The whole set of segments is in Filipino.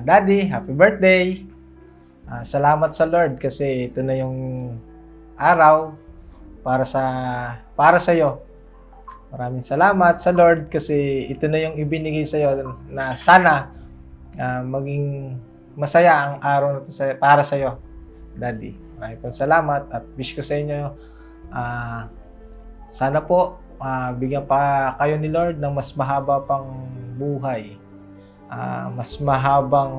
Daddy, happy birthday! Salamat sa Lord kasi ito na yung araw para sa iyo. Maraming salamat sa Lord kasi ito na yung ibinigay sa iyo na sana maging masaya ang araw na ito para sa iyo, Daddy. Maraming po salamat at wish ko sa inyo sana po bigyan pa kayo ni Lord ng mas mahaba pang buhay, mas mahabang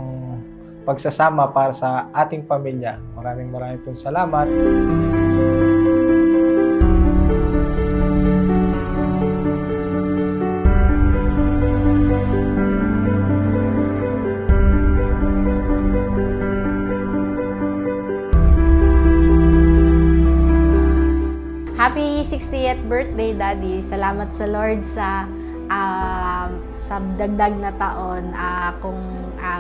pagsasama para sa ating pamilya. Maraming pong salamat. Happy 60th birthday, Daddy. Salamat sa Lord sa dagdag na taon. Kung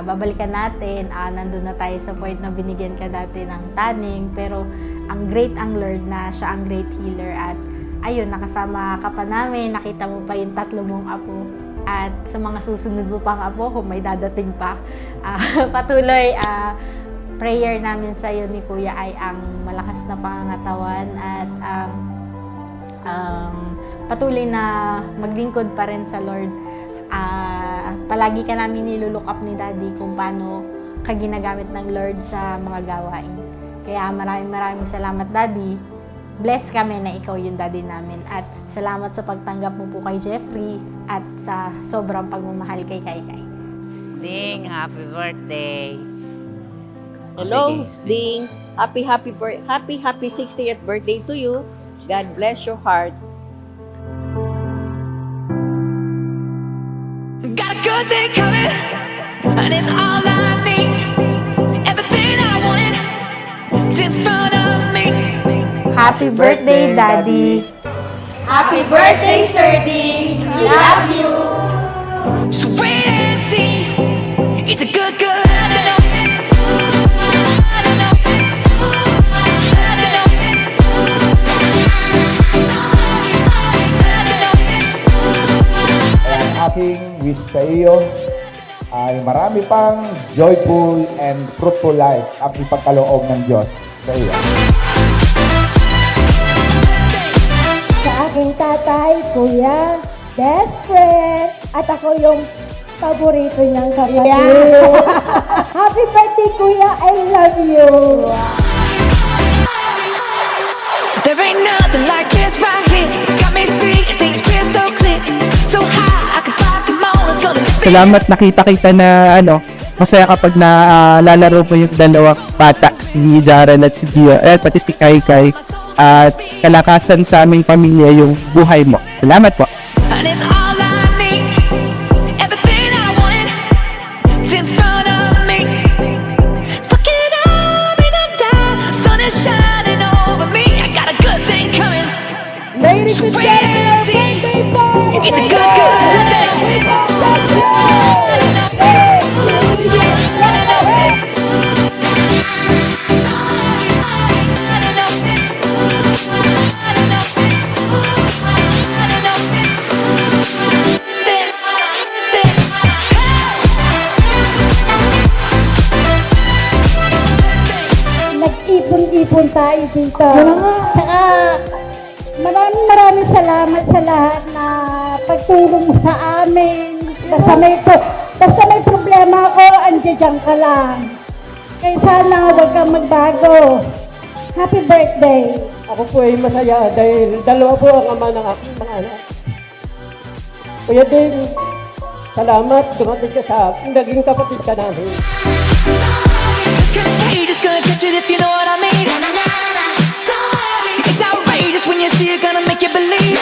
babalikan natin, nandun na tayo sa point na binigyan ka dati ng taning. Pero ang great ang Lord na siya ang great healer. At ayun, nakasama ka pa namin. Nakita mo pa yung 3 mong apo. At sa mga susunod mo pang apo, kung may dadating pa, patuloy, prayer namin sa iyo ni Kuya ay ang malakas na pangangatawan at patuloy na maglingkod pa rin sa Lord. Palagi ka namin nilulook up ni Daddy kung paano ka ginagamit ng Lord sa mga gawain. Kaya maraming salamat, Daddy. Bless kami na ikaw yung Daddy namin. At salamat sa pagtanggap mo po kay Jeffrey at sa sobrang pagmamahal kay Kaikai. Ding, happy birthday. Hello, Ding. Happy 60th birthday to you. God bless your heart. Got a good thing coming, and it's all I need. Everything I wanted is in front of me. Happy birthday, Daddy! Happy birthday, Sir Ding! We love you! Just wait and see. It's a good. Aking wish sa iyo ay marami pang joyful and fruitful life ang ipagkaloob ng Diyos sa iyo. Sa aking tatay, kuya, best friend, at ako yung paborito niyang kapatid. Happy birthday, kuya! I love you! There ain't nothing like this right here. Got me seeing things crystal clear. So high, I can fly them all. It's gonna be. Salamat, nakita kita na masaya kapag nalalaro mo yung dalawang bata, si Jaren at si Gia, pati si Kaikai, at kalakasan sa aming pamilya yung buhay mo. Salamat po. And it's all I need. Everything I wanted is in front of me. Stuck it up in the dark. Sun is shining over me. I got a good thing coming. Ladies and gentlemen, birthday boy! It's a good thing. Nag-ipon-ipon tayo dito. Tsaka maraming salamat sa lahat na pagtulong sa amin. Basta may problema ako, andiyan ka lang. Kaya sana huwag kang magbago. Happy birthday! Ako po ay masaya dahil dalawa po ang ama ng aking mga anak. Kuya Ding, salamat, dumating ka sa akin, naging kapatid ka namin. It's contagious, gonna catch it if you know what I mean. It's outrageous when you see it, gonna make you believe.